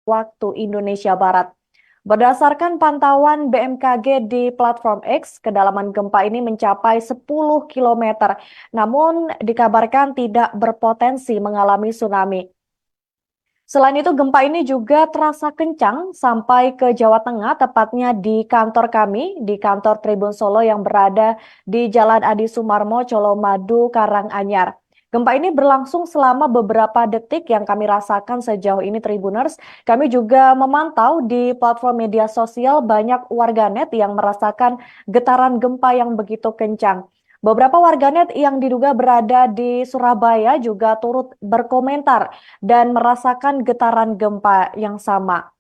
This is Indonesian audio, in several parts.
waktu Indonesia Barat. Berdasarkan pantauan BMKG di platform X, kedalaman gempa ini mencapai 10 kilometer, namun dikabarkan tidak berpotensi mengalami tsunami. Selain itu, gempa ini juga terasa kencang sampai ke Jawa Tengah, tepatnya di kantor kami, di kantor Tribun Solo yang berada di Jalan Adi Sumarmo, Colomadu, Karanganyar. Gempa ini berlangsung selama beberapa detik yang kami rasakan sejauh ini, Tribuners. Kami juga memantau di platform media sosial banyak warganet yang merasakan getaran gempa yang begitu kencang. Beberapa warganet yang diduga berada di Surabaya juga turut berkomentar dan merasakan getaran gempa yang sama.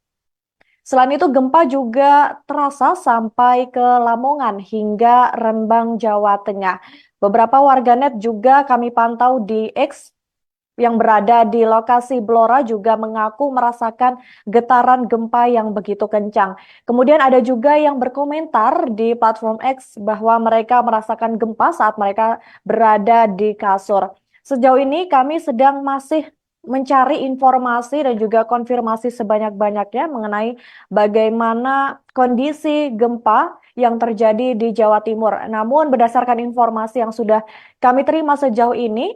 Selain itu, gempa juga terasa sampai ke Lamongan hingga Rembang, Jawa Tengah. Beberapa warganet juga kami pantau di X yang berada di lokasi Blora juga mengaku merasakan getaran gempa yang begitu kencang. Kemudian ada juga yang berkomentar di platform X bahwa mereka merasakan gempa saat mereka berada di kasur. Sejauh ini kami sedang masih mencari informasi dan juga konfirmasi sebanyak-banyaknya mengenai bagaimana kondisi gempa yang terjadi di Jawa Timur. Namun berdasarkan informasi yang sudah kami terima sejauh ini,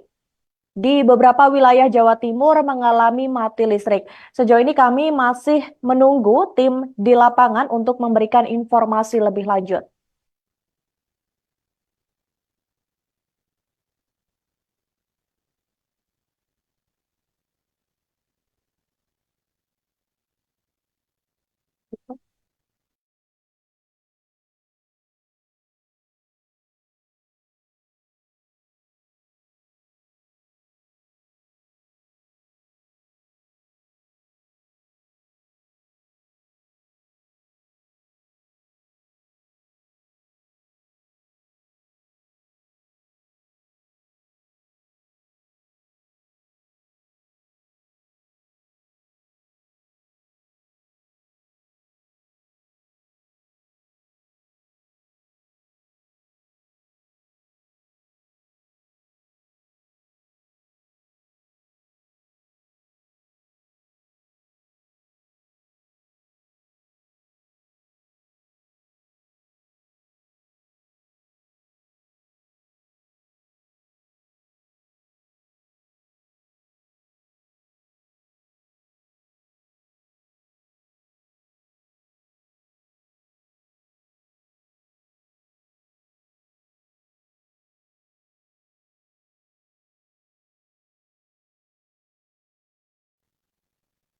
di beberapa wilayah Jawa Timur mengalami mati listrik. Sejauh ini kami masih menunggu tim di lapangan untuk memberikan informasi lebih lanjut.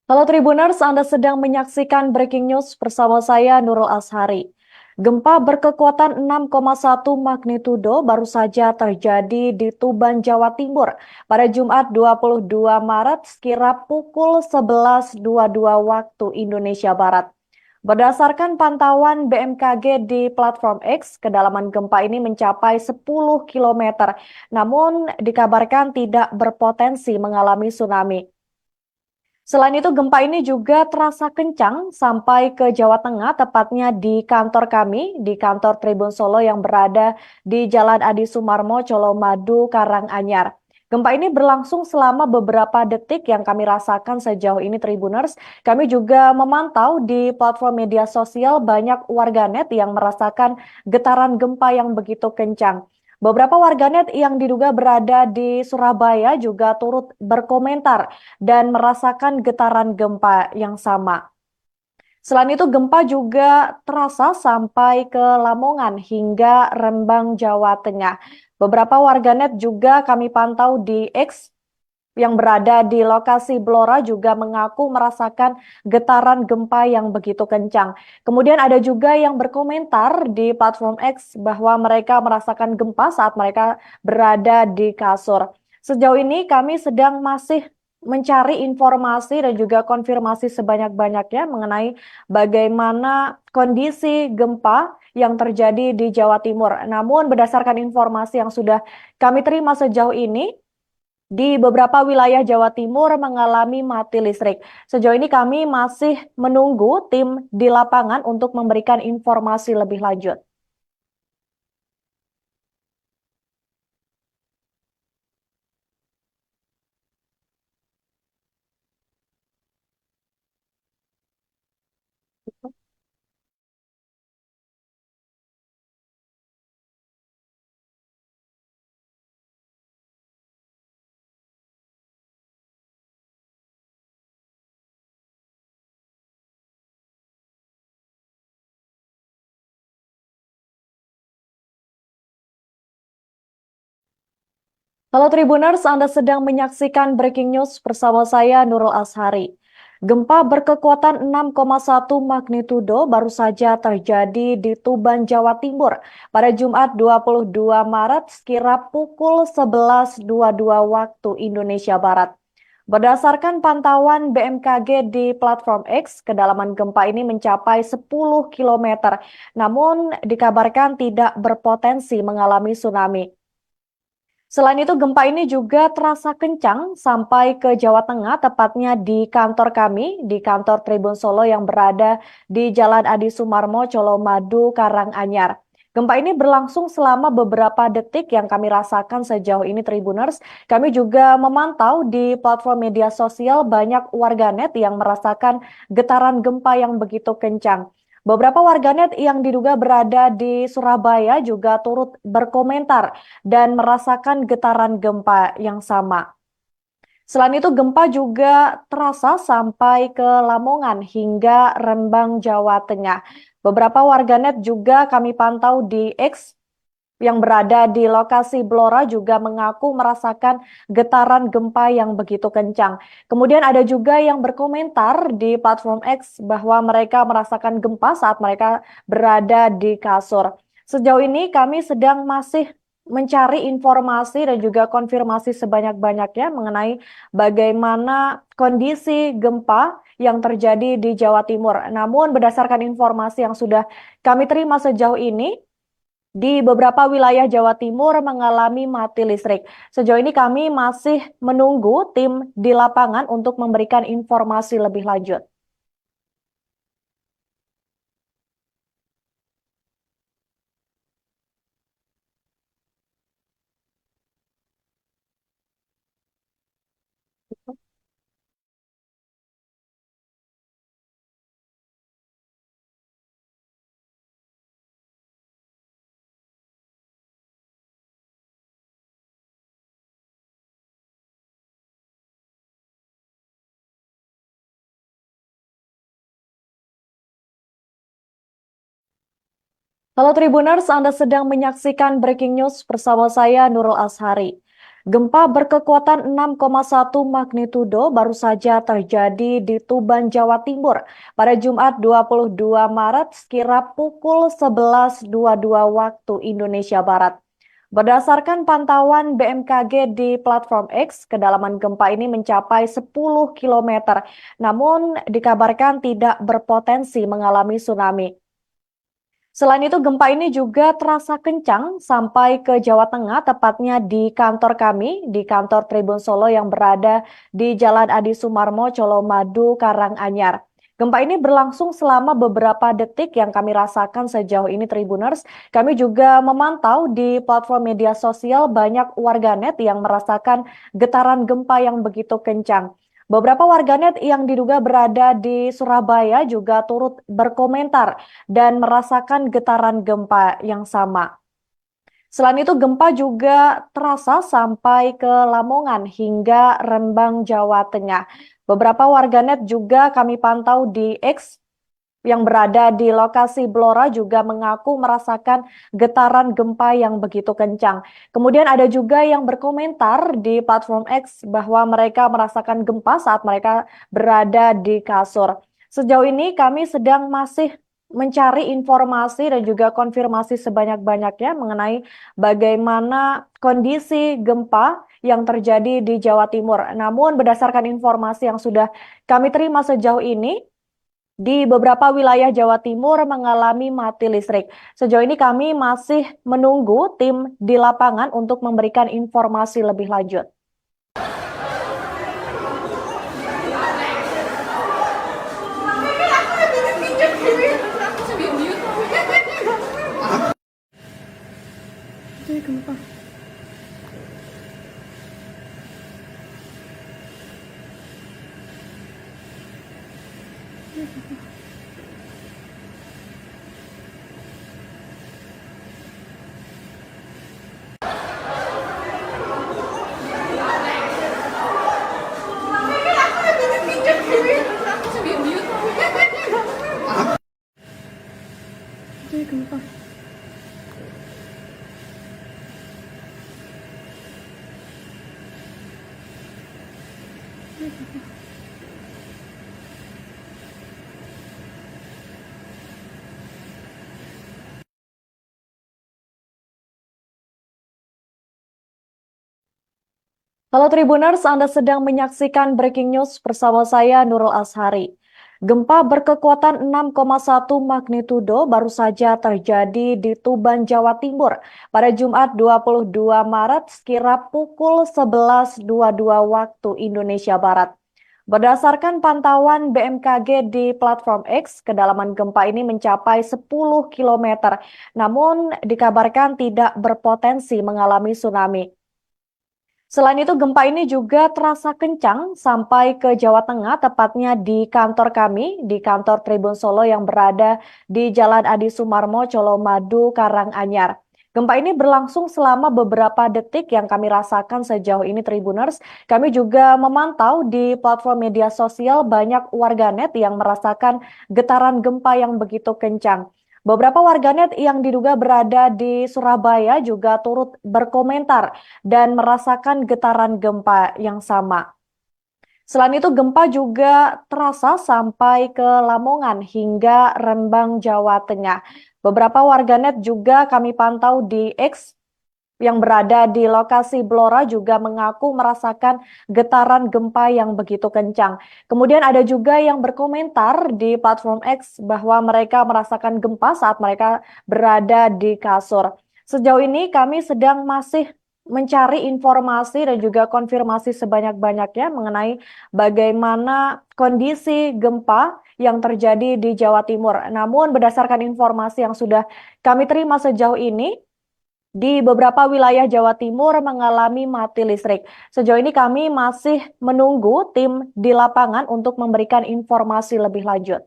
Halo Tribuners, Anda sedang menyaksikan Breaking News bersama saya Nurul Ashari. Gempa berkekuatan 6,1 magnitudo baru saja terjadi di Tuban, Jawa Timur pada Jumat 22 Maret sekira pukul 11.22 waktu Indonesia Barat. Berdasarkan pantauan BMKG di platform X, kedalaman gempa ini mencapai 10 kilometer, namun dikabarkan tidak berpotensi mengalami tsunami. Selain itu, gempa ini juga terasa kencang sampai ke Jawa Tengah, tepatnya di kantor kami, di kantor Tribun Solo yang berada di Jalan Adi Sumarmo, Colomadu, Karanganyar. Gempa ini berlangsung selama beberapa detik yang kami rasakan sejauh ini, Tribuners. Kami juga memantau di platform media sosial banyak warganet yang merasakan getaran gempa yang begitu kencang. Beberapa warganet yang diduga berada di Surabaya juga turut berkomentar dan merasakan getaran gempa yang sama. Selain itu, gempa juga terasa sampai ke Lamongan hingga Rembang, Jawa Tengah. Beberapa warganet juga kami pantau di X yang berada di lokasi Blora juga mengaku merasakan getaran gempa yang begitu kencang. Kemudian ada juga yang berkomentar di platform X bahwa mereka merasakan gempa saat mereka berada di kasur. Sejauh ini kami sedang masih mencari informasi dan juga konfirmasi sebanyak-banyaknya mengenai bagaimana kondisi gempa yang terjadi di Jawa Timur. Namun berdasarkan informasi yang sudah kami terima sejauh ini, di beberapa wilayah Jawa Timur mengalami mati listrik. Sejauh ini kami masih menunggu tim di lapangan untuk memberikan informasi lebih lanjut. Halo Tribuners, Anda sedang menyaksikan Breaking News bersama saya Nurul Ashari. Gempa berkekuatan 6,1 magnitudo baru saja terjadi di Tuban, Jawa Timur pada Jumat 22 Maret sekira pukul 11.22 waktu Indonesia Barat. Berdasarkan pantauan BMKG di platform X, kedalaman gempa ini mencapai 10 km, namun dikabarkan tidak berpotensi mengalami tsunami. Selain itu, gempa ini juga terasa kencang sampai ke Jawa Tengah, tepatnya di kantor kami, di kantor Tribun Solo yang berada di Jalan Adi Sumarmo, Colomadu, Karanganyar. Gempa ini berlangsung selama beberapa detik yang kami rasakan sejauh ini Tribuners. Kami juga memantau di platform media sosial banyak warganet yang merasakan getaran gempa yang begitu kencang. Beberapa warganet yang diduga berada di Surabaya juga turut berkomentar dan merasakan getaran gempa yang sama. Selain itu, gempa juga terasa sampai ke Lamongan hingga Rembang, Jawa Tengah. Beberapa warganet juga kami pantau di X yang berada di lokasi Blora juga mengaku merasakan getaran gempa yang begitu kencang. Kemudian ada juga yang berkomentar di platform X bahwa mereka merasakan gempa saat mereka berada di kasur. Sejauh ini kami sedang masih mencari informasi dan juga konfirmasi sebanyak-banyaknya mengenai bagaimana kondisi gempa yang terjadi di Jawa Timur. Namun berdasarkan informasi yang sudah kami terima sejauh ini, di beberapa wilayah Jawa Timur mengalami mati listrik. Sejauh ini kami masih menunggu tim di lapangan untuk memberikan informasi lebih lanjut. Halo Tribuners, Anda sedang menyaksikan Breaking News bersama saya Nurul Ashari. Gempa berkekuatan 6,1 magnitudo baru saja terjadi di Tuban, Jawa Timur pada Jumat 22 Maret sekira pukul 11.22 waktu Indonesia Barat. Berdasarkan pantauan BMKG di platform X, kedalaman gempa ini mencapai 10 km, namun dikabarkan tidak berpotensi mengalami tsunami. Selain itu, gempa ini juga terasa kencang sampai ke Jawa Tengah, tepatnya di kantor kami, di kantor Tribun Solo yang berada di Jalan Adi Sumarmo, Colomadu, Karanganyar. Gempa ini berlangsung selama beberapa detik yang kami rasakan sejauh ini Tribuners. Kami juga memantau di platform media sosial banyak warganet yang merasakan getaran gempa yang begitu kencang. Beberapa warganet yang diduga berada di Surabaya juga turut berkomentar dan merasakan getaran gempa yang sama. Selain itu, gempa juga terasa sampai ke Lamongan hingga Rembang, Jawa Tengah. Beberapa warganet juga kami pantau di X yang berada di lokasi Blora juga mengaku merasakan getaran gempa yang begitu kencang. Kemudian ada juga yang berkomentar di platform X bahwa mereka merasakan gempa saat mereka berada di kasur. Sejauh ini kami sedang masih mencari informasi dan juga konfirmasi sebanyak-banyaknya mengenai bagaimana kondisi gempa yang terjadi di Jawa Timur. Namun berdasarkan informasi yang sudah kami terima sejauh ini, di beberapa wilayah Jawa Timur mengalami mati listrik. Sejauh ini kami masih menunggu tim di lapangan untuk memberikan informasi lebih lanjut. Halo Tribuners, Anda sedang menyaksikan Breaking News bersama saya Nurul Ashari. Gempa berkekuatan 6,1 magnitudo baru saja terjadi di Tuban, Jawa Timur pada Jumat 22 Maret sekira pukul 11.22 waktu Indonesia Barat. Berdasarkan pantauan BMKG di platform X, kedalaman gempa ini mencapai 10 km, namun dikabarkan tidak berpotensi mengalami tsunami. Selain itu, gempa ini juga terasa kencang sampai ke Jawa Tengah, tepatnya di kantor kami, di kantor Tribun Solo yang berada di Jalan Adi Sumarmo, Colomadu, Karanganyar. Gempa ini berlangsung selama beberapa detik yang kami rasakan sejauh ini Tribuners. Kami juga memantau di platform media sosial banyak warganet yang merasakan getaran gempa yang begitu kencang. Beberapa warganet yang diduga berada di Surabaya juga turut berkomentar dan merasakan getaran gempa yang sama. Selain itu, gempa juga terasa sampai ke Lamongan hingga Rembang, Jawa Tengah. Beberapa warganet juga kami pantau di X yang berada di lokasi Blora juga mengaku merasakan getaran gempa yang begitu kencang. Kemudian ada juga yang berkomentar di platform X bahwa mereka merasakan gempa saat mereka berada di kasur. Sejauh ini kami sedang masih mencari informasi dan juga konfirmasi sebanyak-banyaknya mengenai bagaimana kondisi gempa yang terjadi di Jawa Timur. Namun berdasarkan informasi yang sudah kami terima sejauh ini, di beberapa wilayah Jawa Timur mengalami mati listrik. Sejauh ini kami masih menunggu tim di lapangan untuk memberikan informasi lebih lanjut.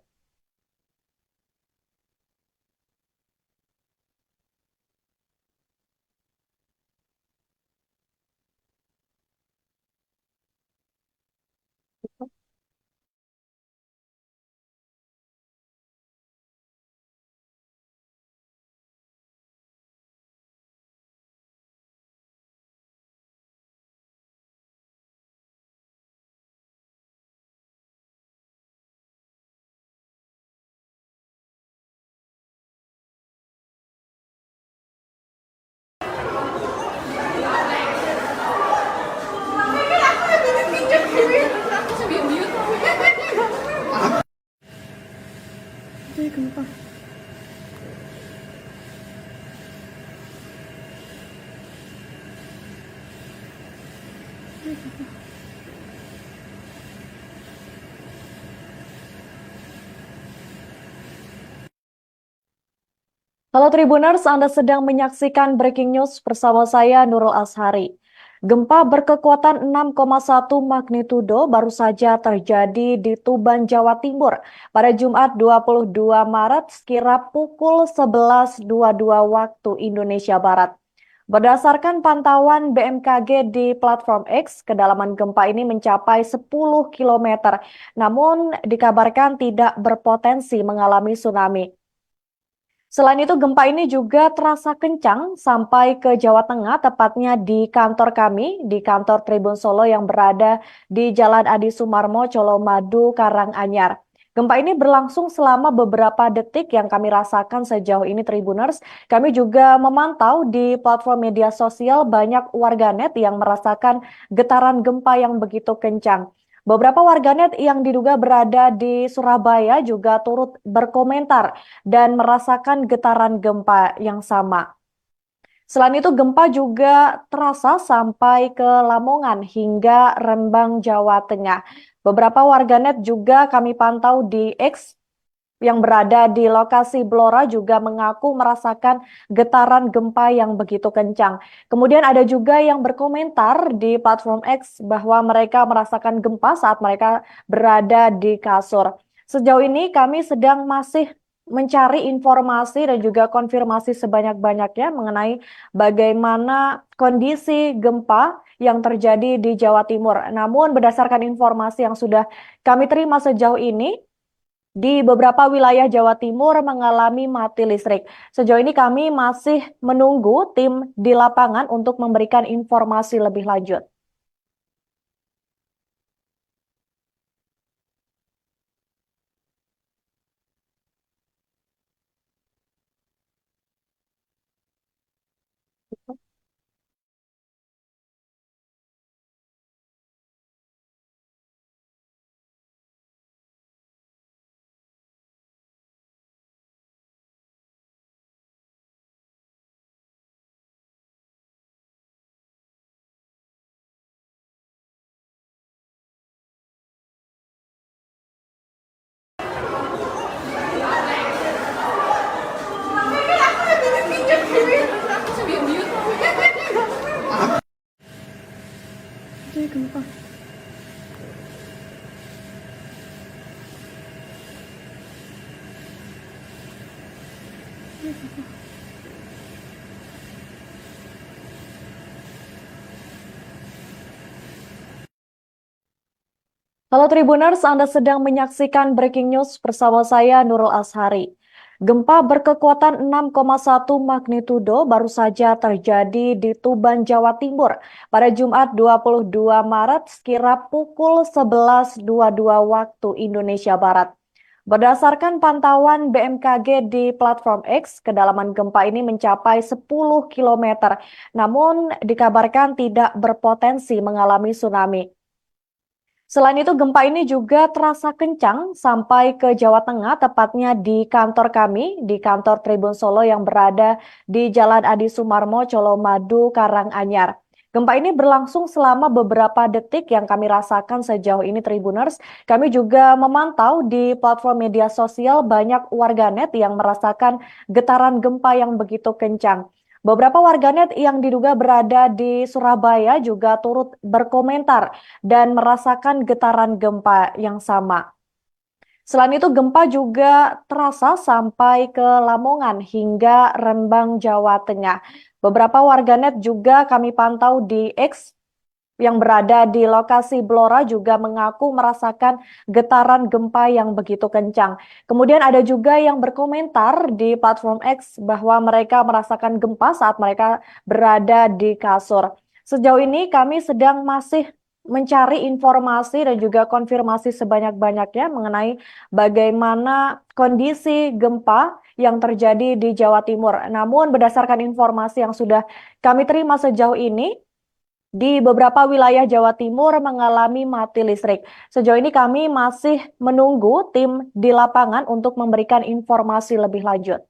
Halo Tribuners, Anda sedang menyaksikan Breaking News bersama saya Nurul Ashari. Gempa berkekuatan 6,1 magnitudo baru saja terjadi di Tuban, Jawa Timur pada Jumat 22 Maret sekira pukul 11.22 waktu Indonesia Barat. Berdasarkan pantauan BMKG di platform X, kedalaman gempa ini mencapai 10 km, namun dikabarkan tidak berpotensi mengalami tsunami. Selain itu, gempa ini juga terasa kencang sampai ke Jawa Tengah, tepatnya di kantor kami, di kantor Tribun Solo yang berada di Jalan Adi Sumarmo, Colomadu, Karanganyar. Gempa ini berlangsung selama beberapa detik yang kami rasakan sejauh ini Tribuners. Kami juga memantau di platform media sosial banyak warganet yang merasakan getaran gempa yang begitu kencang. Beberapa warganet yang diduga berada di Surabaya juga turut berkomentar dan merasakan getaran gempa yang sama. Selain itu, gempa juga terasa sampai ke Lamongan hingga Rembang, Jawa Tengah. Beberapa warganet juga kami pantau di X yang berada di lokasi Blora juga mengaku merasakan getaran gempa yang begitu kencang. Kemudian ada juga yang berkomentar di platform X bahwa mereka merasakan gempa saat mereka berada di kasur. Sejauh ini kami sedang masih mencari informasi dan juga konfirmasi sebanyak-banyaknya mengenai bagaimana kondisi gempa yang terjadi di Jawa Timur. Namun berdasarkan informasi yang sudah kami terima sejauh ini, di beberapa wilayah Jawa Timur mengalami mati listrik. Sejauh ini kami masih menunggu tim di lapangan untuk memberikan informasi lebih lanjut. Halo Tribuners, Anda sedang menyaksikan Breaking News bersama saya Nurul Ashari. Gempa berkekuatan 6,1 magnitudo baru saja terjadi di Tuban, Jawa Timur pada Jumat 22 Maret sekira pukul 11.22 waktu Indonesia Barat. Berdasarkan pantauan BMKG di platform X, kedalaman gempa ini mencapai 10 km, namun dikabarkan tidak berpotensi mengalami tsunami. Selain itu, gempa ini juga terasa kencang sampai ke Jawa Tengah, tepatnya di kantor kami, di kantor Tribun Solo yang berada di Jalan Adi Sumarmo, Colomadu, Karanganyar. Gempa ini berlangsung selama beberapa detik yang kami rasakan sejauh ini, Tribuners. Kami juga memantau di platform media sosial banyak warganet yang merasakan getaran gempa yang begitu kencang. Beberapa warganet yang diduga berada di Surabaya juga turut berkomentar dan merasakan getaran gempa yang sama. Selain itu, gempa juga terasa sampai ke Lamongan hingga Rembang, Jawa Tengah. Beberapa warganet juga kami pantau di X yang berada di lokasi Blora juga mengaku merasakan getaran gempa yang begitu kencang. Kemudian ada juga yang berkomentar di platform X bahwa mereka merasakan gempa saat mereka berada di kasur. Sejauh ini kami sedang masih mencari informasi dan juga konfirmasi sebanyak-banyaknya mengenai bagaimana kondisi gempa yang terjadi di Jawa Timur. Namun berdasarkan informasi yang sudah kami terima sejauh ini, di beberapa wilayah Jawa Timur mengalami mati listrik. Sejauh ini kami masih menunggu tim di lapangan untuk memberikan informasi lebih lanjut.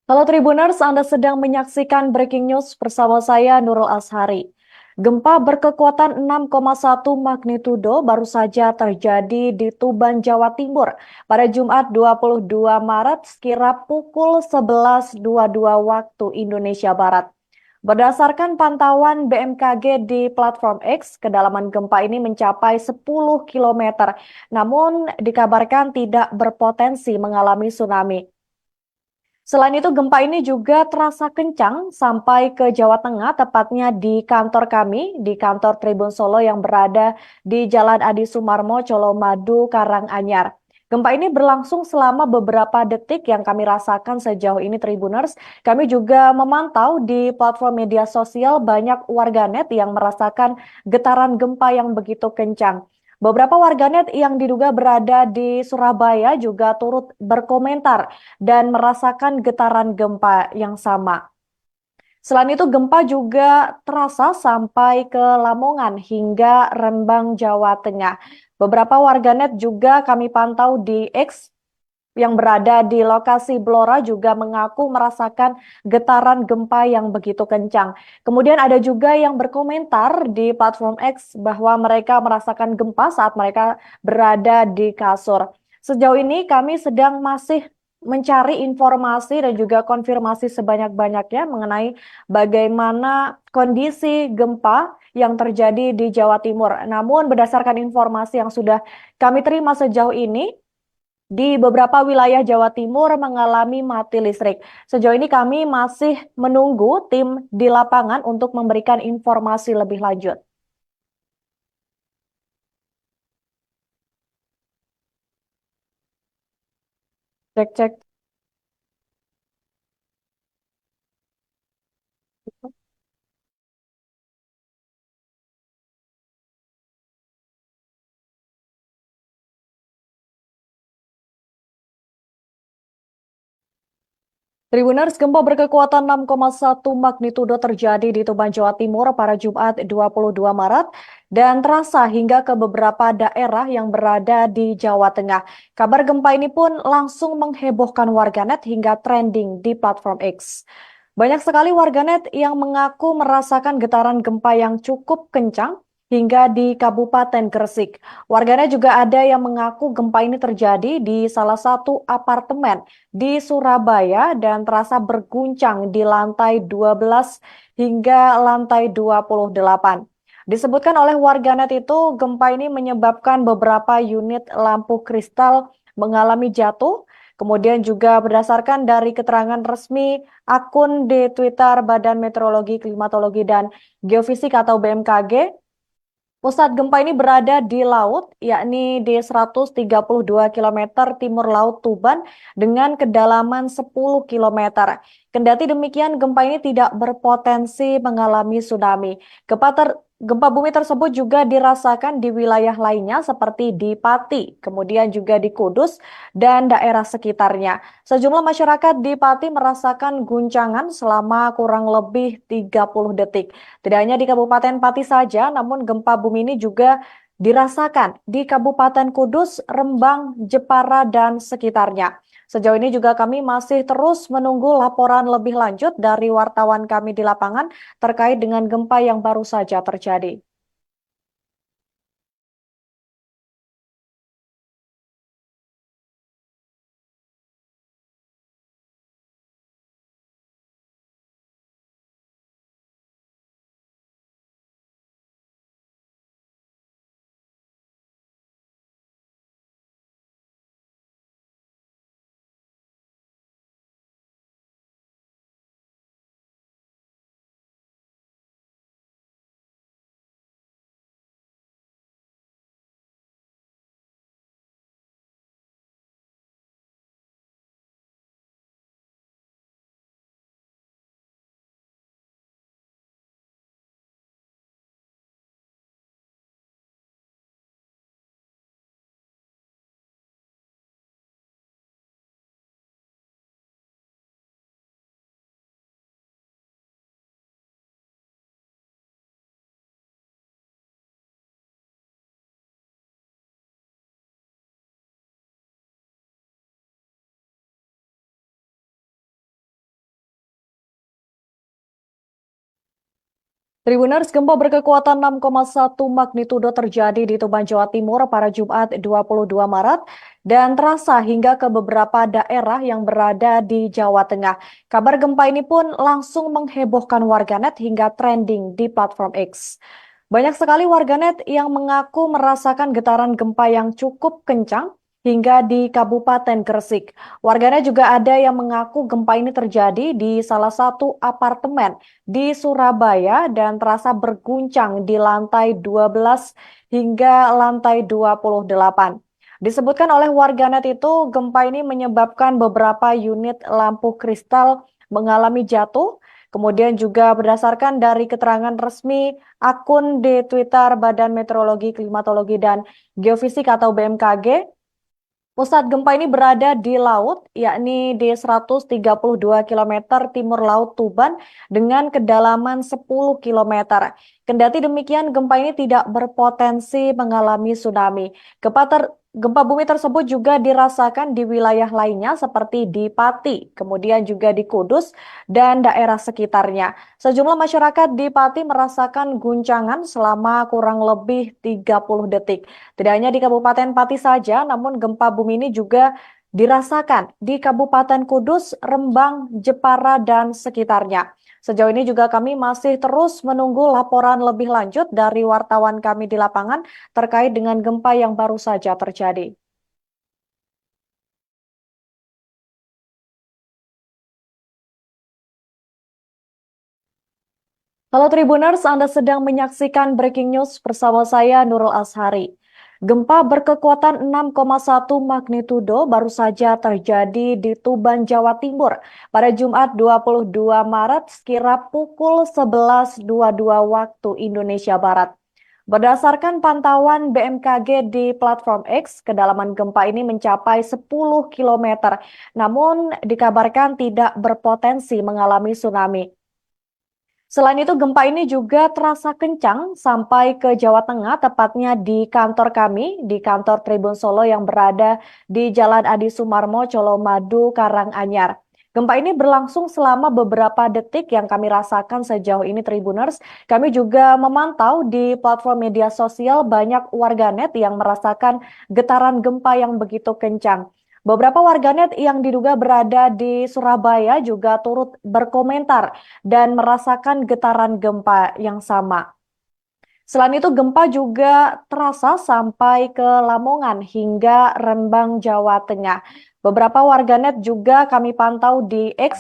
Halo Tribuners, Anda sedang menyaksikan Breaking News bersama saya Nurul Ashari. Gempa berkekuatan 6,1 magnitudo baru saja terjadi di Tuban, Jawa Timur pada Jumat 22 Maret sekira pukul 11.22 waktu Indonesia Barat. Berdasarkan pantauan BMKG di platform X, kedalaman gempa ini mencapai 10 km, namun dikabarkan tidak berpotensi mengalami tsunami. Selain itu, gempa ini juga terasa kencang sampai ke Jawa Tengah, tepatnya di kantor kami, di kantor Tribun Solo yang berada di Jalan Adi Sumarmo, Colomadu, Karanganyar. Gempa ini berlangsung selama beberapa detik yang kami rasakan sejauh ini, Tribuners. Kami juga memantau di platform media sosial banyak warganet yang merasakan getaran gempa yang begitu kencang. Beberapa warganet yang diduga berada di Surabaya juga turut berkomentar dan merasakan getaran gempa yang sama. Selain itu, gempa juga terasa sampai ke Lamongan hingga Rembang, Jawa Tengah. Beberapa warganet juga kami pantau di X yang berada di lokasi Blora juga mengaku merasakan getaran gempa yang begitu kencang. Kemudian ada juga yang berkomentar di platform X bahwa mereka merasakan gempa saat mereka berada di kasur. Sejauh ini kami sedang masih mencari informasi dan juga konfirmasi sebanyak-banyaknya mengenai bagaimana kondisi gempa yang terjadi di Jawa Timur. Namun berdasarkan informasi yang sudah kami terima sejauh ini, di beberapa wilayah Jawa Timur mengalami mati listrik. Sejauh ini kami masih menunggu tim di lapangan untuk memberikan informasi lebih lanjut. Cek cek. Tribuners, gempa berkekuatan 6,1 magnitudo terjadi di Tuban, Jawa Timur pada Jumat 22 Maret dan terasa hingga ke beberapa daerah yang berada di Jawa Tengah. Kabar gempa ini pun langsung menghebohkan warganet hingga trending di platform X. Banyak sekali warganet yang mengaku merasakan getaran gempa yang cukup kencang hingga di Kabupaten Gresik. Warganet juga ada yang mengaku gempa ini terjadi di salah satu apartemen di Surabaya dan terasa berguncang di lantai 12 hingga lantai 28. Disebutkan oleh warganet itu, gempa ini menyebabkan beberapa unit lampu kristal mengalami jatuh. Kemudian juga berdasarkan dari keterangan resmi akun di Twitter Badan Meteorologi, Klimatologi, dan Geofisika atau BMKG, pusat gempa ini berada di laut, yakni di 132 km timur laut Tuban dengan kedalaman 10 km. Kendati demikian, gempa ini tidak berpotensi mengalami tsunami. Gempa bumi tersebut juga dirasakan di wilayah lainnya seperti di Pati, kemudian juga di Kudus dan daerah sekitarnya. Sejumlah masyarakat di Pati merasakan guncangan selama kurang lebih 30 detik. Tidak hanya di Kabupaten Pati saja, namun gempa bumi ini juga dirasakan di Kabupaten Kudus, Rembang, Jepara, dan sekitarnya. Sejauh ini juga kami masih terus menunggu laporan lebih lanjut dari wartawan kami di lapangan terkait dengan gempa yang baru saja terjadi. Tribuners, gempa berkekuatan 6,1 magnitudo terjadi di Tuban, Jawa Timur pada Jumat 22 Maret dan terasa hingga ke beberapa daerah yang berada di Jawa Tengah. Kabar gempa ini pun langsung menghebohkan warganet hingga trending di platform X. Banyak sekali warganet yang mengaku merasakan getaran gempa yang cukup kencang hingga di Kabupaten Gresik. Warganet juga ada yang mengaku gempa ini terjadi di salah satu apartemen di Surabaya dan terasa berguncang di lantai 12 hingga lantai 28. Disebutkan oleh warganet itu, gempa ini menyebabkan beberapa unit lampu kristal mengalami jatuh. Kemudian juga berdasarkan dari keterangan resmi akun di Twitter Badan Meteorologi, Klimatologi, dan Geofisika atau BMKG, pusat gempa ini berada di laut, yakni di 132 km timur laut Tuban dengan kedalaman 10 km. Kendati demikian, gempa ini tidak berpotensi mengalami tsunami. Gempa bumi tersebut juga dirasakan di wilayah lainnya seperti di Pati, kemudian juga di Kudus dan daerah sekitarnya. Sejumlah masyarakat di Pati merasakan guncangan selama kurang lebih 30 detik. Tidak hanya di Kabupaten Pati saja, namun gempa bumi ini juga dirasakan di Kabupaten Kudus, Rembang, Jepara, dan sekitarnya. Sejauh ini juga kami masih terus menunggu laporan lebih lanjut dari wartawan kami di lapangan terkait dengan gempa yang baru saja terjadi. Halo Tribuners, Anda sedang menyaksikan Breaking News bersama saya Nurul Ashari. Gempa berkekuatan 6,1 magnitudo baru saja terjadi di Tuban, Jawa Timur pada Jumat 22 Maret sekira pukul 11.22 waktu Indonesia Barat. Berdasarkan pantauan BMKG di platform X, kedalaman gempa ini mencapai 10 kilometer, namun dikabarkan tidak berpotensi mengalami tsunami. Selain itu, gempa ini juga terasa kencang sampai ke Jawa Tengah, tepatnya di kantor kami, di kantor Tribun Solo yang berada di Jalan Adi Sumarmo, Colomadu, Karanganyar. Gempa ini berlangsung selama beberapa detik yang kami rasakan sejauh ini, Tribuners. Kami juga memantau di platform media sosial banyak warganet yang merasakan getaran gempa yang begitu kencang. Beberapa warganet yang diduga berada di Surabaya juga turut berkomentar dan merasakan getaran gempa yang sama. Selain itu, gempa juga terasa sampai ke Lamongan hingga Rembang, Jawa Tengah. Beberapa warganet juga kami pantau di X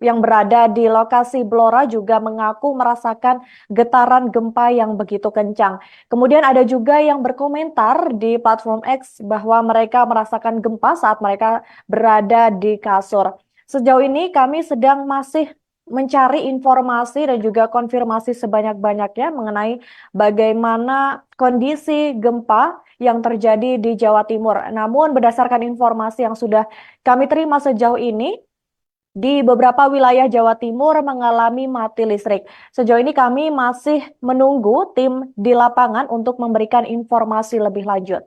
yang berada di lokasi Blora juga mengaku merasakan getaran gempa yang begitu kencang. Kemudian ada juga yang berkomentar di platform X bahwa mereka merasakan gempa saat mereka berada di kasur. Sejauh ini kami sedang masih mencari informasi dan juga konfirmasi sebanyak-banyaknya mengenai bagaimana kondisi gempa yang terjadi di Jawa Timur. Namun berdasarkan informasi yang sudah kami terima sejauh ini, di beberapa wilayah Jawa Timur mengalami mati listrik. Sejauh ini kami masih menunggu tim di lapangan untuk memberikan informasi lebih lanjut.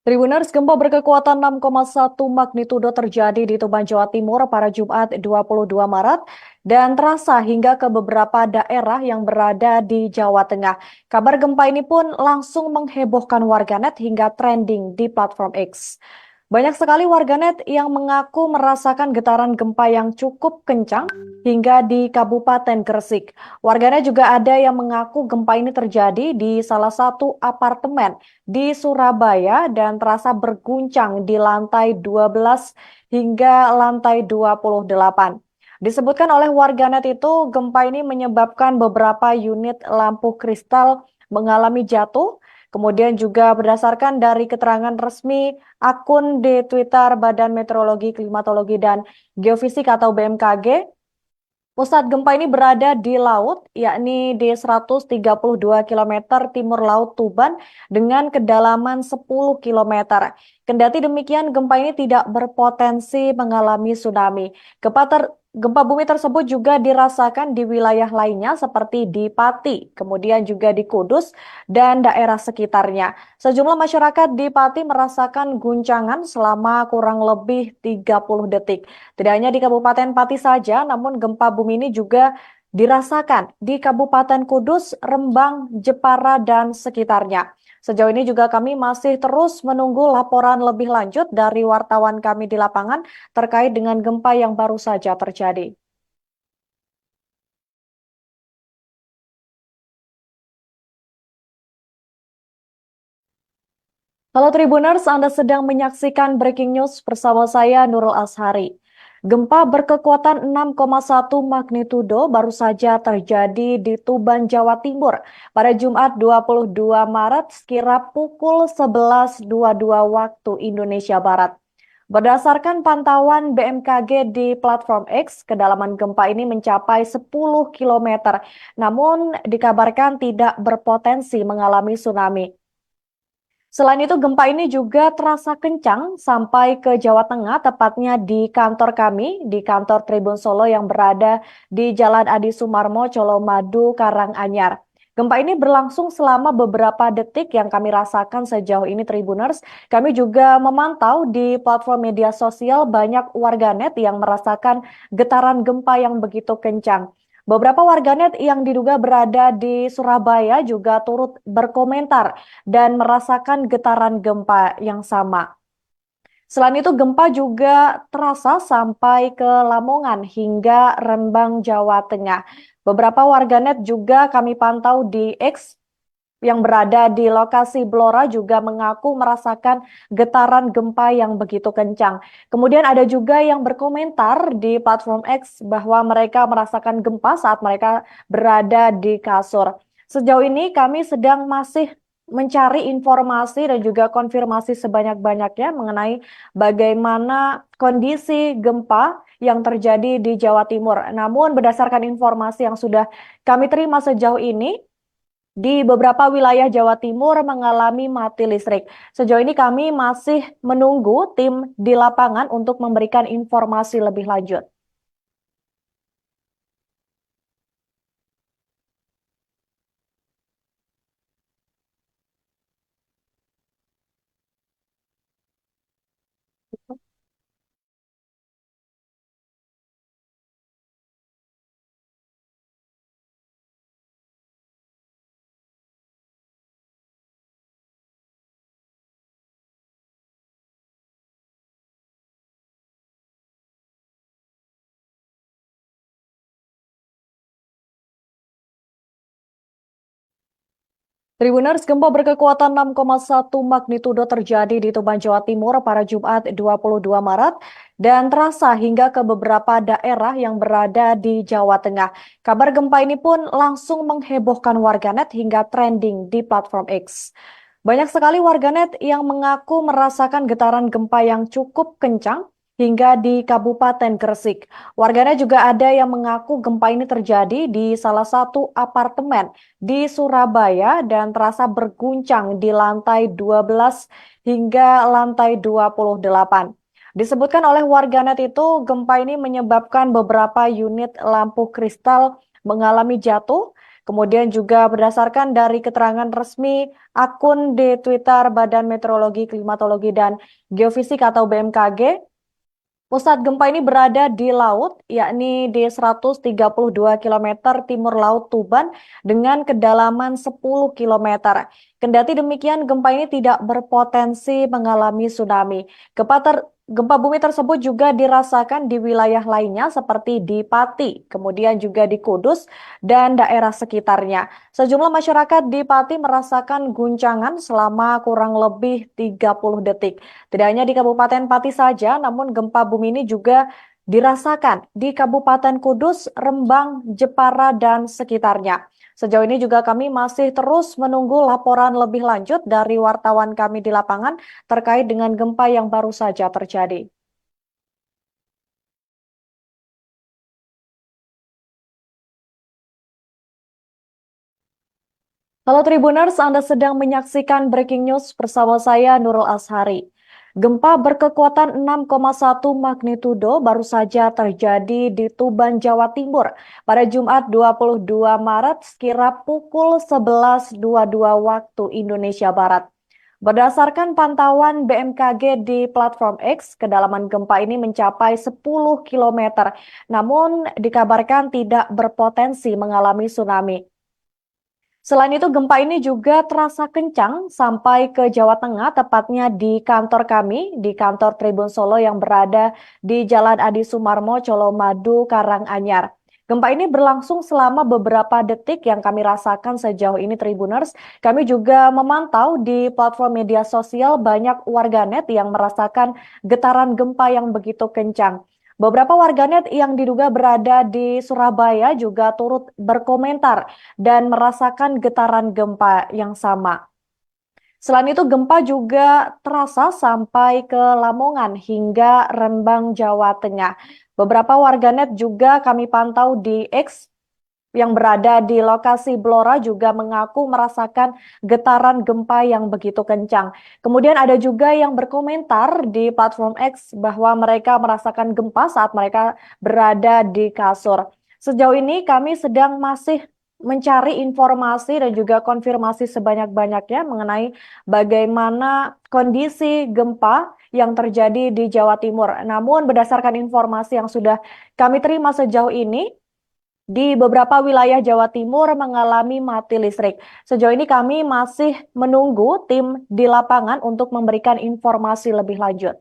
Tribuners, gempa berkekuatan 6,1 magnitudo terjadi di Tuban, Jawa Timur pada Jumat 22 Maret dan terasa hingga ke beberapa daerah yang berada di Jawa Tengah. Kabar gempa ini pun langsung menghebohkan warganet hingga trending di platform X. Banyak sekali warganet yang mengaku merasakan getaran gempa yang cukup kencang hingga di Kabupaten Gresik. Warganet juga ada yang mengaku gempa ini terjadi di salah satu apartemen di Surabaya dan terasa berguncang di lantai 12 hingga lantai 28. Disebutkan oleh warganet itu, gempa ini menyebabkan beberapa unit lampu kristal mengalami jatuh. Kemudian juga berdasarkan dari keterangan resmi akun di Twitter Badan Meteorologi, Klimatologi, dan Geofisika atau BMKG, pusat gempa ini berada di laut, yakni di 132 km timur laut Tuban dengan kedalaman 10 km. Kendati demikian, gempa ini tidak berpotensi mengalami tsunami. Gempa bumi tersebut juga dirasakan di wilayah lainnya seperti di Pati, kemudian juga di Kudus dan daerah sekitarnya. Sejumlah masyarakat di Pati merasakan guncangan selama kurang lebih 30 detik. Tidak hanya di Kabupaten Pati saja, namun gempa bumi ini juga dirasakan di Kabupaten Kudus, Rembang, Jepara, dan sekitarnya. Sejauh ini juga kami masih terus menunggu laporan lebih lanjut dari wartawan kami di lapangan terkait dengan gempa yang baru saja terjadi. Halo Tribuners, Anda sedang menyaksikan Breaking News bersama saya Nurul Ashari. Gempa berkekuatan 6,1 magnitudo baru saja terjadi di Tuban, Jawa Timur pada Jumat 22 Maret sekira pukul 11.22 waktu Indonesia Barat. Berdasarkan pantauan BMKG di platform X, kedalaman gempa ini mencapai 10 kilometer, namun dikabarkan tidak berpotensi mengalami tsunami. Selain itu, gempa ini juga terasa kencang sampai ke Jawa Tengah, tepatnya di kantor kami, di kantor Tribun Solo yang berada di Jalan Adi Sumarmo, Colomadu, Karanganyar. Gempa ini berlangsung selama beberapa detik yang kami rasakan sejauh ini, Tribuners. Kami juga memantau di platform media sosial banyak warganet yang merasakan getaran gempa yang begitu kencang. Beberapa warganet yang diduga berada di Surabaya juga turut berkomentar dan merasakan getaran gempa yang sama. Selain itu, gempa juga terasa sampai ke Lamongan hingga Rembang, Jawa Tengah. Beberapa warganet juga kami pantau di X yang berada di lokasi Blora juga mengaku merasakan getaran gempa yang begitu kencang. Kemudian ada juga yang berkomentar di platform X bahwa mereka merasakan gempa saat mereka berada di kasur. Sejauh ini kami sedang masih mencari informasi dan juga konfirmasi sebanyak-banyaknya mengenai bagaimana kondisi gempa yang terjadi di Jawa Timur. Namun berdasarkan informasi yang sudah kami terima sejauh ini, di beberapa wilayah Jawa Timur mengalami mati listrik. Sejauh ini kami masih menunggu tim di lapangan untuk memberikan informasi lebih lanjut. Tribuners, gempa berkekuatan 6,1 magnitudo terjadi di Tuban, Jawa Timur pada Jumat 22 Maret dan terasa hingga ke beberapa daerah yang berada di Jawa Tengah. Kabar gempa ini pun langsung menghebohkan warganet hingga trending di platform X. Banyak sekali warganet yang mengaku merasakan getaran gempa yang cukup kencang hingga di Kabupaten Gresik. Warganet juga ada yang mengaku gempa ini terjadi di salah satu apartemen di Surabaya dan terasa berguncang di lantai 12 hingga lantai 28. Disebutkan oleh warganet itu, gempa ini menyebabkan beberapa unit lampu kristal mengalami jatuh. Kemudian juga berdasarkan dari keterangan resmi akun di Twitter Badan Meteorologi, Klimatologi, dan Geofisika atau BMKG, pusat gempa ini berada di laut, yakni di 132 km timur laut Tuban dengan kedalaman 10 km. Kendati demikian, gempa ini tidak berpotensi mengalami tsunami. Gempa bumi tersebut juga dirasakan di wilayah lainnya seperti di Pati, kemudian juga di Kudus dan daerah sekitarnya. Sejumlah masyarakat di Pati merasakan guncangan selama kurang lebih 30 detik. Tidak hanya di Kabupaten Pati saja, namun gempa bumi ini juga dirasakan di Kabupaten Kudus, Rembang, Jepara, dan sekitarnya. Sejauh ini juga kami masih terus menunggu laporan lebih lanjut dari wartawan kami di lapangan terkait dengan gempa yang baru saja terjadi. Halo Tribuners, Anda sedang menyaksikan Breaking News bersama saya Nurul Ashari. Gempa berkekuatan 6,1 magnitudo baru saja terjadi di Tuban, Jawa Timur pada Jumat 22 Maret sekira pukul 11.22 waktu Indonesia Barat. Berdasarkan pantauan BMKG di platform X, kedalaman gempa ini mencapai 10 km, namun dikabarkan tidak berpotensi mengalami tsunami. Selain itu, gempa ini juga terasa kencang sampai ke Jawa Tengah, tepatnya di kantor kami, di kantor Tribun Solo yang berada di Jalan Adi Sumarmo, Colomadu, Karanganyar. Gempa ini berlangsung selama beberapa detik yang kami rasakan sejauh ini, Tribuners. Kami juga memantau di platform media sosial banyak warganet yang merasakan getaran gempa yang begitu kencang. Beberapa warganet yang diduga berada di Surabaya juga turut berkomentar dan merasakan getaran gempa yang sama. Selain itu, gempa juga terasa sampai ke Lamongan hingga Rembang, Jawa Tengah. Beberapa warganet juga kami pantau di X yang berada di lokasi Blora juga mengaku merasakan getaran gempa yang begitu kencang. Kemudian ada juga yang berkomentar di platform X bahwa mereka merasakan gempa saat mereka berada di kasur. Sejauh ini kami sedang masih mencari informasi dan juga konfirmasi sebanyak-banyaknya mengenai bagaimana kondisi gempa yang terjadi di Jawa Timur. Namun berdasarkan informasi yang sudah kami terima sejauh ini, di beberapa wilayah Jawa Timur mengalami mati listrik. Sejauh ini kami masih menunggu tim di lapangan untuk memberikan informasi lebih lanjut.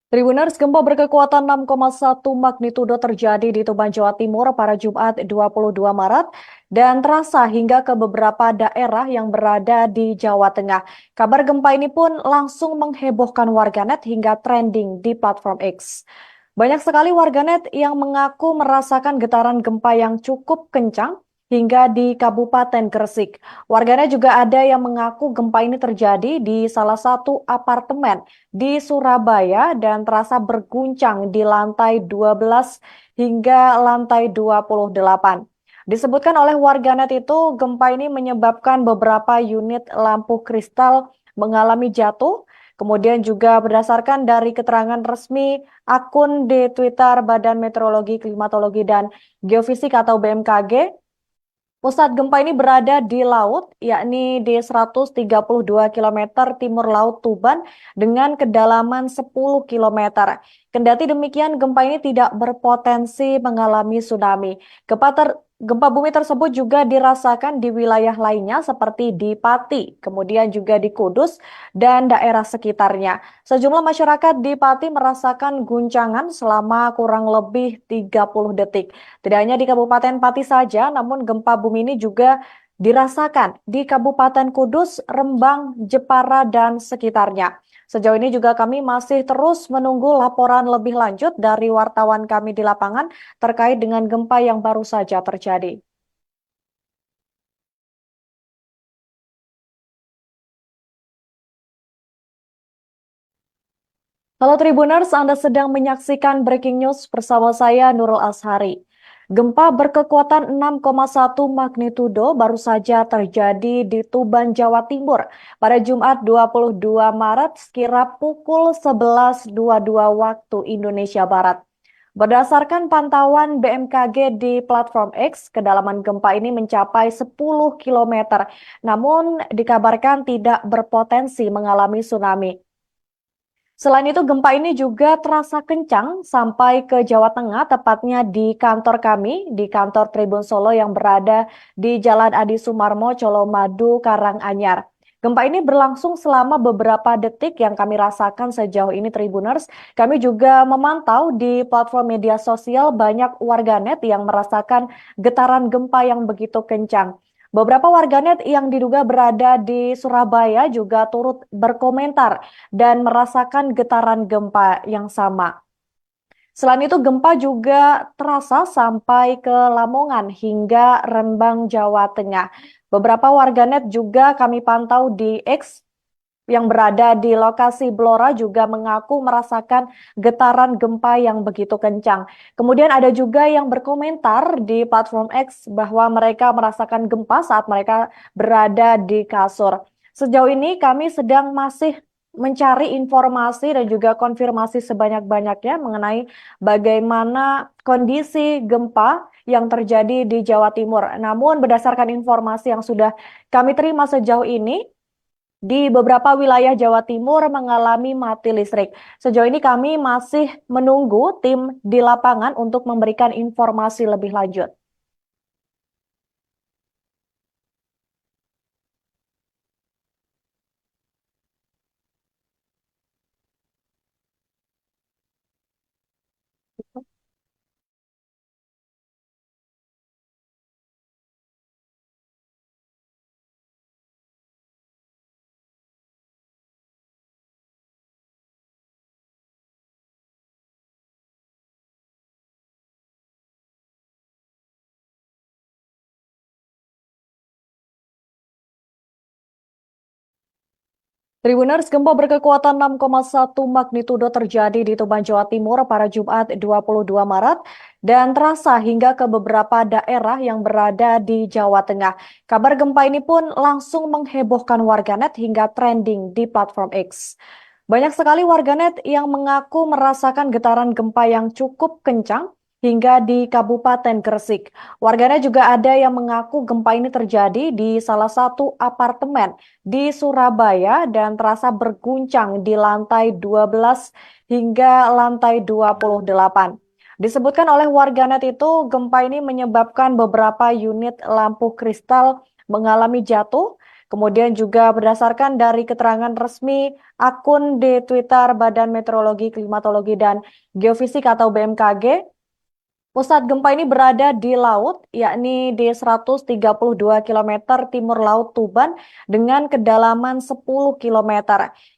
Tribuners, gempa berkekuatan 6,1 magnitudo terjadi di Tuban, Jawa Timur pada Jumat 22 Maret dan terasa hingga ke beberapa daerah yang berada di Jawa Tengah. Kabar gempa ini pun langsung menghebohkan warganet hingga trending di platform X. Banyak sekali warganet yang mengaku merasakan getaran gempa yang cukup kencang hingga di Kabupaten Gresik. Warganet juga ada yang mengaku gempa ini terjadi di salah satu apartemen di Surabaya dan terasa berguncang di lantai 12 hingga lantai 28. Disebutkan oleh warganet itu, gempa ini menyebabkan beberapa unit lampu kristal mengalami jatuh. Kemudian juga berdasarkan dari keterangan resmi akun di Twitter Badan Meteorologi, Klimatologi, dan Geofisika atau BMKG, pusat gempa ini berada di laut, yakni di 132 km timur laut Tuban dengan kedalaman 10 km. Kendati demikian, gempa ini tidak berpotensi mengalami tsunami. Gempa bumi tersebut juga dirasakan di wilayah lainnya seperti di Pati, kemudian juga di Kudus dan daerah sekitarnya. Sejumlah masyarakat di Pati merasakan guncangan selama kurang lebih 30 detik. Tidak hanya di Kabupaten Pati saja, namun gempa bumi ini juga dirasakan di Kabupaten Kudus, Rembang, Jepara, dan sekitarnya. Sejauh ini juga kami masih terus menunggu laporan lebih lanjut dari wartawan kami di lapangan terkait dengan gempa yang baru saja terjadi. Halo Tribuners, Anda sedang menyaksikan Breaking News bersama saya Nurul Ashari. Gempa berkekuatan 6,1 magnitudo baru saja terjadi di Tuban, Jawa Timur pada Jumat 22 Maret sekira pukul 11.22 waktu Indonesia Barat. Berdasarkan pantauan BMKG di platform X, kedalaman gempa ini mencapai 10 km, namun dikabarkan tidak berpotensi mengalami tsunami. Selain itu, gempa ini juga terasa kencang sampai ke Jawa Tengah, tepatnya di kantor kami, di kantor Tribun Solo yang berada di Jalan Adi Sumarmo, Colomadu, Karanganyar. Gempa ini berlangsung selama beberapa detik yang kami rasakan sejauh ini, Tribuners. Kami juga memantau di platform media sosial banyak warganet yang merasakan getaran gempa yang begitu kencang. Beberapa warganet yang diduga berada di Surabaya juga turut berkomentar dan merasakan getaran gempa yang sama. Selain itu, gempa juga terasa sampai ke Lamongan hingga Rembang, Jawa Tengah. Beberapa warganet juga kami pantau di X yang berada di lokasi Blora juga mengaku merasakan getaran gempa yang begitu kencang. Kemudian ada juga yang berkomentar di platform X bahwa mereka merasakan gempa saat mereka berada di kasur. Sejauh ini kami sedang masih mencari informasi dan juga konfirmasi sebanyak-banyaknya mengenai bagaimana kondisi gempa yang terjadi di Jawa Timur. Namun berdasarkan informasi yang sudah kami terima sejauh ini, di beberapa wilayah Jawa Timur mengalami mati listrik. Sejauh ini kami masih menunggu tim di lapangan untuk memberikan informasi lebih lanjut. Tribuners, gempa berkekuatan 6,1 magnitudo terjadi di Tuban, Jawa Timur pada Jumat 22 Maret dan terasa hingga ke beberapa daerah yang berada di Jawa Tengah. Kabar gempa ini pun langsung menghebohkan warganet hingga trending di platform X. Banyak sekali warganet yang mengaku merasakan getaran gempa yang cukup kencang hingga di Kabupaten Gresik. Warganet juga ada yang mengaku gempa ini terjadi di salah satu apartemen di Surabaya dan terasa berguncang di lantai 12 hingga lantai 28. Disebutkan oleh warganet itu, gempa ini menyebabkan beberapa unit lampu kristal mengalami jatuh. Kemudian juga berdasarkan dari keterangan resmi akun di Twitter Badan Meteorologi, Klimatologi, dan Geofisika atau BMKG, pusat gempa ini berada di laut, yakni di 132 km timur laut Tuban dengan kedalaman 10 km.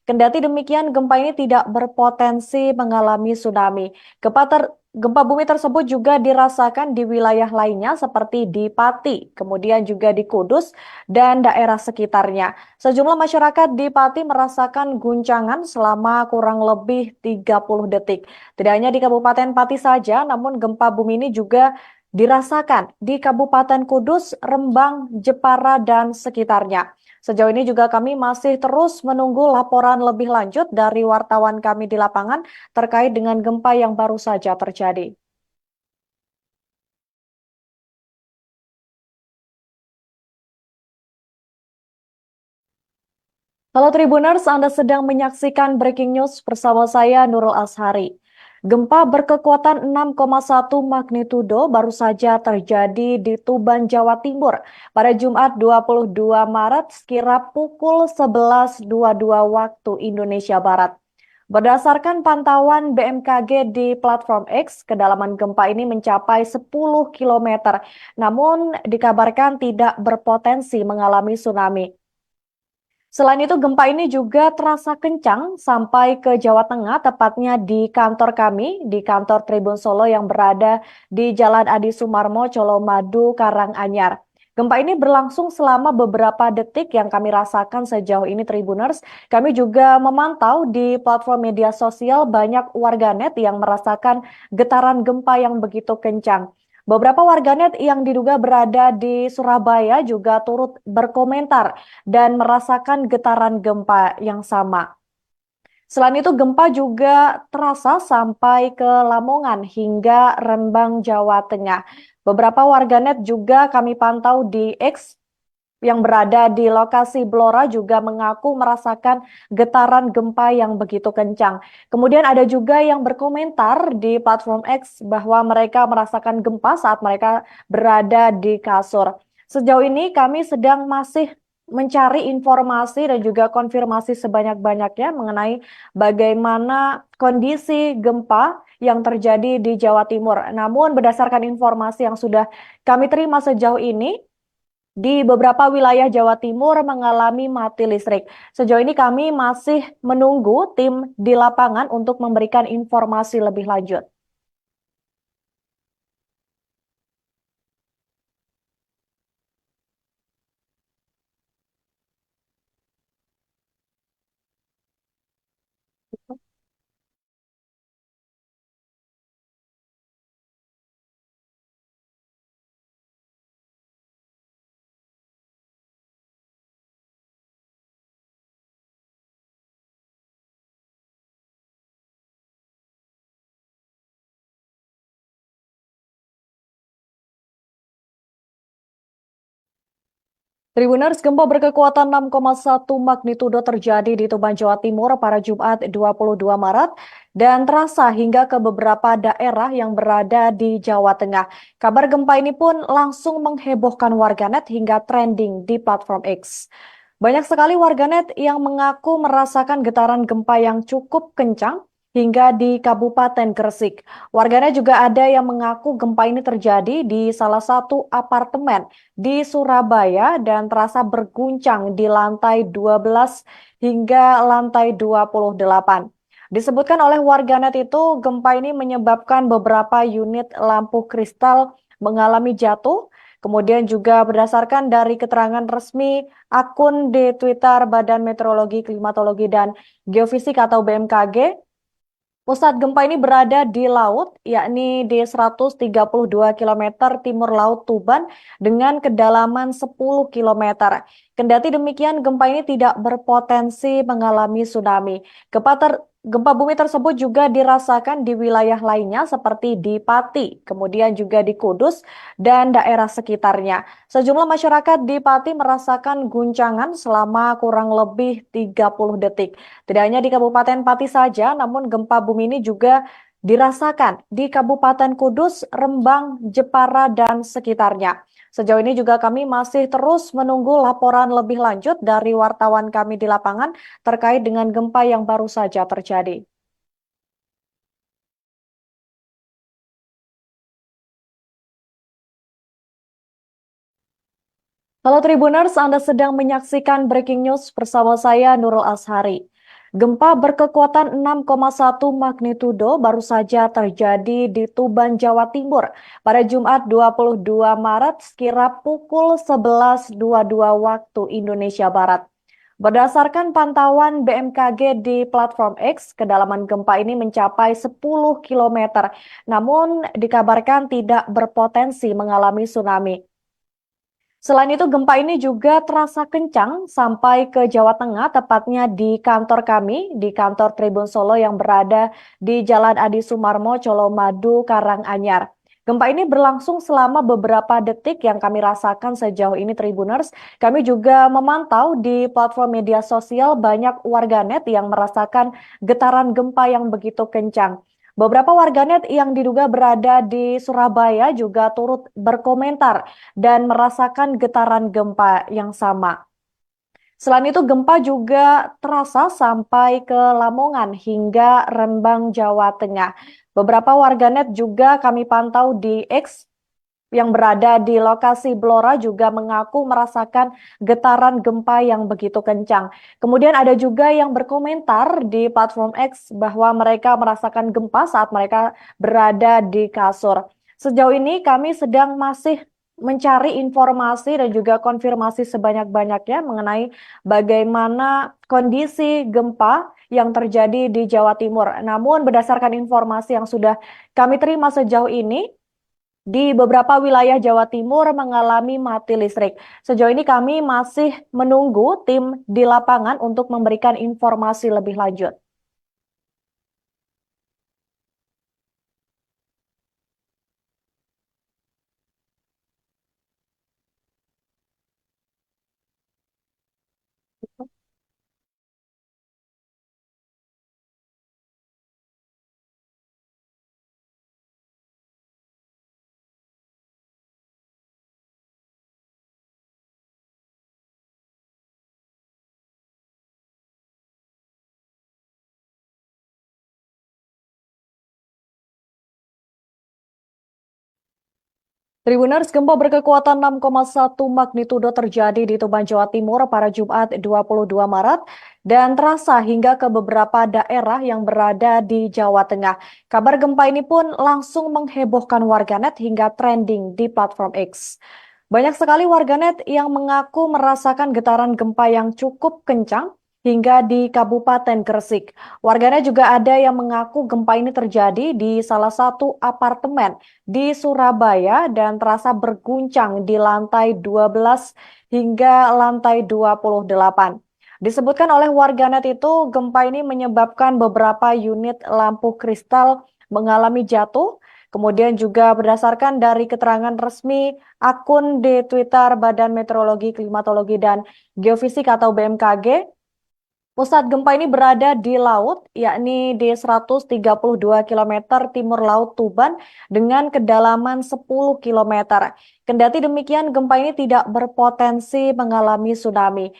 Kendati demikian, gempa ini tidak berpotensi mengalami tsunami. Gempa bumi tersebut juga dirasakan di wilayah lainnya seperti di Pati, kemudian juga di Kudus dan daerah sekitarnya. Sejumlah masyarakat di Pati merasakan guncangan selama kurang lebih 30 detik. Tidak hanya di Kabupaten Pati saja, namun gempa bumi ini juga dirasakan di Kabupaten Kudus, Rembang, Jepara, dan sekitarnya. Sejauh ini juga kami masih terus menunggu laporan lebih lanjut dari wartawan kami di lapangan terkait dengan gempa yang baru saja terjadi. Halo Tribuners, Anda sedang menyaksikan Breaking News bersama saya Nurul Ashari. Gempa berkekuatan 6,1 magnitudo baru saja terjadi di Tuban, Jawa Timur pada Jumat 22 Maret sekira pukul 11.22 waktu Indonesia Barat. Berdasarkan pantauan BMKG di platform X, kedalaman gempa ini mencapai 10 km, namun dikabarkan tidak berpotensi mengalami tsunami. Selain itu, gempa ini juga terasa kencang sampai ke Jawa Tengah, tepatnya di kantor kami, di kantor Tribun Solo yang berada di Jalan Adi Sumarmo, Colomadu, Karanganyar. Gempa ini berlangsung selama beberapa detik yang kami rasakan sejauh ini, Tribuners. Kami juga memantau di platform media sosial banyak warganet yang merasakan getaran gempa yang begitu kencang. Beberapa warganet yang diduga berada di Surabaya juga turut berkomentar dan merasakan getaran gempa yang sama. Selain itu, gempa juga terasa sampai ke Lamongan hingga Rembang, Jawa Tengah. Beberapa warganet juga kami pantau di X yang berada di lokasi Blora juga mengaku merasakan getaran gempa yang begitu kencang. Kemudian ada juga yang berkomentar di platform X bahwa mereka merasakan gempa saat mereka berada di kasur. Sejauh ini kami sedang masih mencari informasi dan juga konfirmasi sebanyak-banyaknya mengenai bagaimana kondisi gempa yang terjadi di Jawa Timur. Namun berdasarkan informasi yang sudah kami terima sejauh ini, di beberapa wilayah Jawa Timur mengalami mati listrik. Sejauh ini kami masih menunggu tim di lapangan untuk memberikan informasi lebih lanjut. Tribuners, gempa berkekuatan 6,1 magnitudo terjadi di Tuban, Jawa Timur pada Jumat 22 Maret dan terasa hingga ke beberapa daerah yang berada di Jawa Tengah. Kabar gempa ini pun langsung menghebohkan warganet hingga trending di platform X. Banyak sekali warganet yang mengaku merasakan getaran gempa yang cukup kencang hingga di Kabupaten Gresik. Warganet juga ada yang mengaku gempa ini terjadi di salah satu apartemen di Surabaya dan terasa berguncang di lantai 12 hingga lantai 28. Disebutkan oleh warganet itu, gempa ini menyebabkan beberapa unit lampu kristal mengalami jatuh. Kemudian juga berdasarkan dari keterangan resmi akun di Twitter Badan Meteorologi, Klimatologi, dan Geofisika atau BMKG, pusat gempa ini berada di laut, yakni di 132 km timur laut Tuban dengan kedalaman 10 km. Kendati demikian, gempa ini tidak berpotensi mengalami tsunami. Gempa bumi tersebut juga dirasakan di wilayah lainnya seperti di Pati, kemudian juga di Kudus dan daerah sekitarnya. Sejumlah masyarakat di Pati merasakan guncangan selama kurang lebih 30 detik. Tidak hanya di Kabupaten Pati saja, namun gempa bumi ini juga dirasakan di Kabupaten Kudus, Rembang, Jepara, dan sekitarnya. Sejauh ini juga kami masih terus menunggu laporan lebih lanjut dari wartawan kami di lapangan terkait dengan gempa yang baru saja terjadi. Halo Tribuners, Anda sedang menyaksikan Breaking News bersama saya Nurul Ashari. Gempa berkekuatan 6,1 magnitudo baru saja terjadi di Tuban, Jawa Timur pada Jumat 22 Maret sekira pukul 11.22 waktu Indonesia Barat. Berdasarkan pantauan BMKG di platform X, kedalaman gempa ini mencapai 10 km, namun dikabarkan tidak berpotensi mengalami tsunami. Selain itu, gempa ini juga terasa kencang sampai ke Jawa Tengah, tepatnya di kantor kami, di kantor Tribun Solo yang berada di Jalan Adi Sumarmo, Colomadu, Karanganyar. Gempa ini berlangsung selama beberapa detik yang kami rasakan sejauh ini Tribuners. Kami juga memantau di platform media sosial banyak warganet yang merasakan getaran gempa yang begitu kencang. Beberapa warganet yang diduga berada di Surabaya juga turut berkomentar dan merasakan getaran gempa yang sama. Selain itu, gempa juga terasa sampai ke Lamongan hingga Rembang, Jawa Tengah. Beberapa warganet juga kami pantau di X yang berada di lokasi Blora juga mengaku merasakan getaran gempa yang begitu kencang. Kemudian ada juga yang berkomentar di platform X bahwa mereka merasakan gempa saat mereka berada di kasur. Sejauh ini kami sedang masih mencari informasi dan juga konfirmasi sebanyak-banyaknya mengenai bagaimana kondisi gempa yang terjadi di Jawa Timur. Namun berdasarkan informasi yang sudah kami terima sejauh ini, di beberapa wilayah Jawa Timur mengalami mati listrik. Sejauh ini kami masih menunggu tim di lapangan untuk memberikan informasi lebih lanjut. Tribuners, gempa berkekuatan 6,1 magnitudo terjadi di Tuban, Jawa Timur pada Jumat 22 Maret dan terasa hingga ke beberapa daerah yang berada di Jawa Tengah. Kabar gempa ini pun langsung menghebohkan warganet hingga trending di platform X. Banyak sekali warganet yang mengaku merasakan getaran gempa yang cukup kencang hingga di Kabupaten Gresik. Warganet juga ada yang mengaku gempa ini terjadi di salah satu apartemen di Surabaya dan terasa berguncang di lantai 12 hingga lantai 28. Disebutkan oleh warganet itu, gempa ini menyebabkan beberapa unit lampu kristal mengalami jatuh. Kemudian juga berdasarkan dari keterangan resmi akun di Twitter Badan Meteorologi, Klimatologi, dan Geofisika atau BMKG, pusat gempa ini berada di laut, yakni di 132 km timur laut Tuban dengan kedalaman 10 km. Kendati demikian, gempa ini tidak berpotensi mengalami tsunami.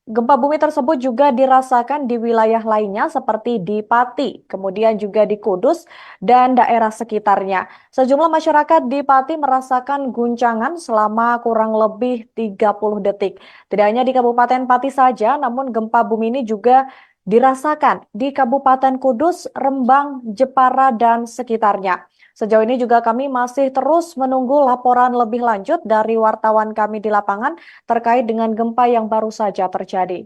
Gempa bumi tersebut juga dirasakan di wilayah lainnya seperti di Pati, kemudian juga di Kudus dan daerah sekitarnya. Sejumlah masyarakat di Pati merasakan guncangan selama kurang lebih 30 detik. Tidak hanya di Kabupaten Pati saja, namun gempa bumi ini juga dirasakan di Kabupaten Kudus, Rembang, Jepara, dan sekitarnya. Sejauh ini juga kami masih terus menunggu laporan lebih lanjut dari wartawan kami di lapangan terkait dengan gempa yang baru saja terjadi.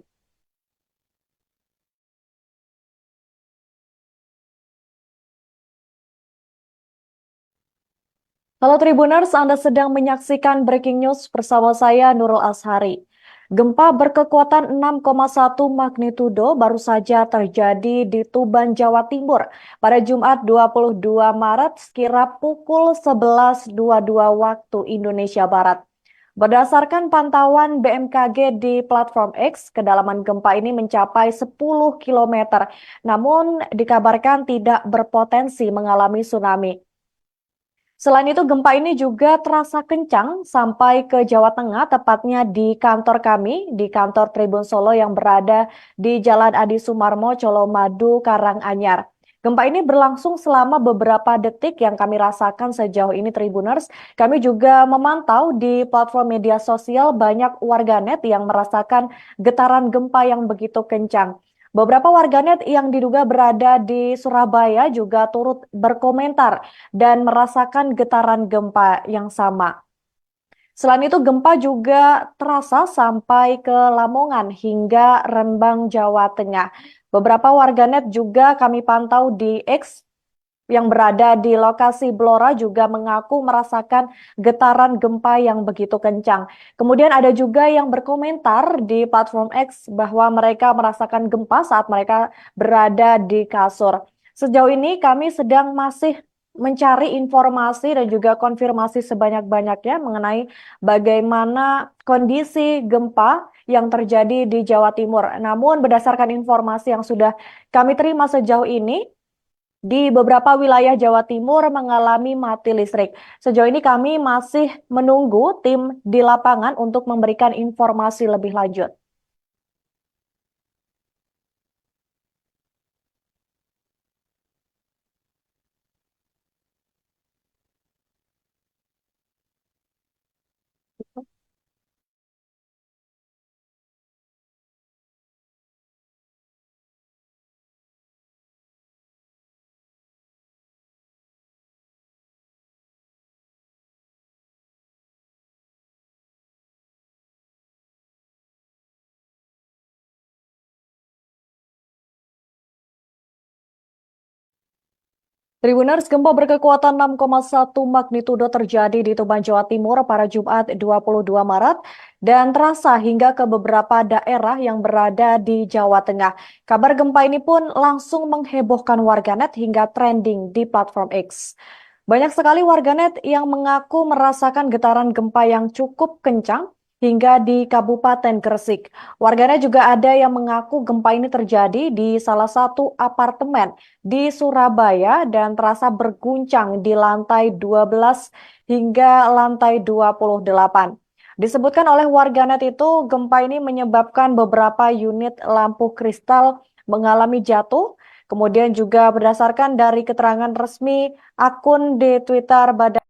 Halo Tribuners, Anda sedang menyaksikan Breaking News bersama saya Nurul Ashari. Gempa berkekuatan 6,1 magnitudo baru saja terjadi di Tuban, Jawa Timur pada Jumat 22 Maret sekira pukul 11.22 waktu Indonesia Barat. Berdasarkan pantauan BMKG di platform X, kedalaman gempa ini mencapai 10 km, namun dikabarkan tidak berpotensi mengalami tsunami. Selain itu, gempa ini juga terasa kencang sampai ke Jawa Tengah, tepatnya di kantor kami, di kantor Tribun Solo yang berada di Jalan Adi Sumarmo, Colomadu, Karanganyar. Gempa ini berlangsung selama beberapa detik yang kami rasakan sejauh ini, Tribuners. Kami juga memantau di platform media sosial banyak warganet yang merasakan getaran gempa yang begitu kencang. Beberapa warganet yang diduga berada di Surabaya juga turut berkomentar dan merasakan getaran gempa yang sama. Selain itu, gempa juga terasa sampai ke Lamongan hingga Rembang, Jawa Tengah. Beberapa warganet juga kami pantau di X yang berada di lokasi Blora juga mengaku merasakan getaran gempa yang begitu kencang. Kemudian ada juga yang berkomentar di platform X bahwa mereka merasakan gempa saat mereka berada di kasur. Sejauh ini kami sedang masih mencari informasi dan juga konfirmasi sebanyak-banyaknya mengenai bagaimana kondisi gempa yang terjadi di Jawa Timur. Namun berdasarkan informasi yang sudah kami terima sejauh ini, di beberapa wilayah Jawa Timur mengalami mati listrik. Sejauh ini kami masih menunggu tim di lapangan untuk memberikan informasi lebih lanjut. Tribuners, gempa berkekuatan 6,1 magnitudo terjadi di Tuban, Jawa Timur pada Jumat 22 Maret dan terasa hingga ke beberapa daerah yang berada di Jawa Tengah. Kabar gempa ini pun langsung menghebohkan warganet hingga trending di platform X. Banyak sekali warganet yang mengaku merasakan getaran gempa yang cukup kencang hingga di Kabupaten Gresik. Warganet juga ada yang mengaku gempa ini terjadi di salah satu apartemen di Surabaya dan terasa berguncang di lantai 12 hingga lantai 28. Disebutkan oleh warganet itu, gempa ini menyebabkan beberapa unit lampu kristal mengalami jatuh. Kemudian juga berdasarkan dari keterangan resmi akun di Twitter Badan